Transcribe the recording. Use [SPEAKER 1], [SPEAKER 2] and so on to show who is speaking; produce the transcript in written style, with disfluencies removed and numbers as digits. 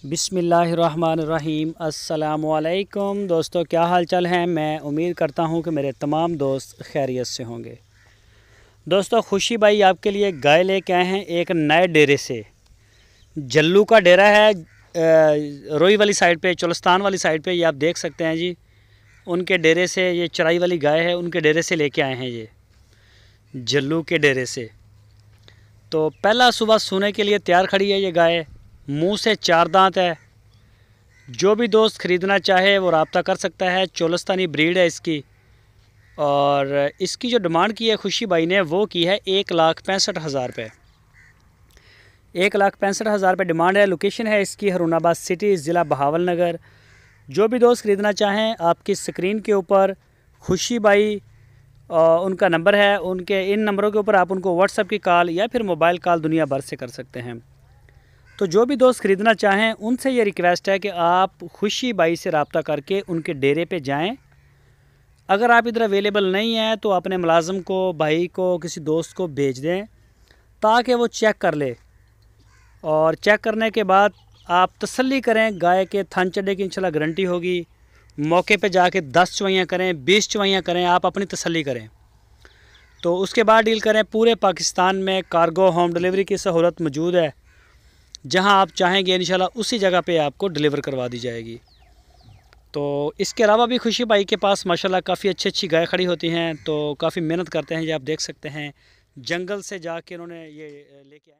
[SPEAKER 1] बिस्मिल्लाहिर्रहमानिर्रहीम। अस्सलामुअलैकुम दोस्तों, क्या हाल चाल हैं। मैं उम्मीद करता हूं कि मेरे तमाम दोस्त खैरियत से होंगे। दोस्तों, खुशी भाई आपके लिए गाय लेके आए हैं एक नए डेरे से। जल्लू का डेरा है, रोई वाली साइड पे, चोलस्तान वाली साइड पे। ये आप देख सकते हैं जी, उनके डेरे से ये चराई वाली गाय है, उनके डेरे से लेके आए हैं ये जल्लू के डेरे से। तो पहला सुबह सोने के लिए तैयार खड़ी है ये गाय। मुंह से 4 दांत है। जो भी दोस्त ख़रीदना चाहे वो रब्ता कर सकता है। चोलस्तानी ब्रीड है इसकी। और इसकी जो डिमांड की है खुशी भाई ने, वो की है 1,65,000 रुपये। 1,65,000 रुपये डिमांड है। लोकेशन है इसकी हरूनाबाद सिटी, ज़िला बहावल नगर। जो भी दोस्त ख़रीदना चाहें, आपकी स्क्रीन के ऊपर खुशी भाई उनका नंबर है। उनके इन नंबरों के ऊपर आप उनको व्हाट्सएप की कॉल या फिर मोबाइल कॉल दुनिया भर से कर सकते हैं। तो जो भी दोस्त ख़रीदना चाहें, उनसे ये रिक्वेस्ट है कि आप खुशी भाई से रब्ता करके उनके डेरे पे जाएं। अगर आप इधर अवेलेबल नहीं हैं तो अपने मुलाज़िम को, भाई को, किसी दोस्त को भेज दें ताकि वो चेक कर ले। और चेक करने के बाद आप तसल्ली करें। गाय के थन चढ़े की इंशाल्लाह गारंटी होगी। मौके पे जाके 10 चवाइयाँ करें, 20 चवाइयाँ करें, आप अपनी तसल्ली करें। तो उसके बाद डील करें। पूरे पाकिस्तान में कार्गो होम डिलीवरी की सहूलत मौजूद है। जहां आप चाहेंगे इंशाल्लाह उसी जगह पे आपको डिलीवर करवा दी जाएगी। तो इसके अलावा भी खुशी भाई के पास माशाल्लाह काफ़ी अच्छी गाय खड़ी होती हैं। तो काफ़ी मेहनत करते हैं, ये आप देख सकते हैं। जंगल से जाके उन्होंने ये लेके आए।